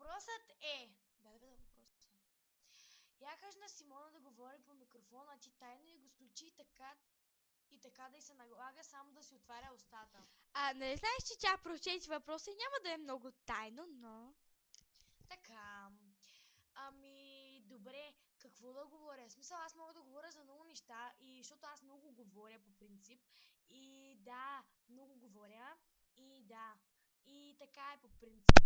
Въпросът е... Да, въпросът. Я кажа на Симона да говори по микрофона, а ти тайно ли го включи и така да й се налага само да си отваря устата. Не знаеш, че тя прочети въпроса и няма да е много тайно, но... Така. Ами, добре, какво да говоря? В смисъл, аз мога да говоря за много неща, и защото аз много говоря по принцип. И да, много говоря. И да, и така е по принцип.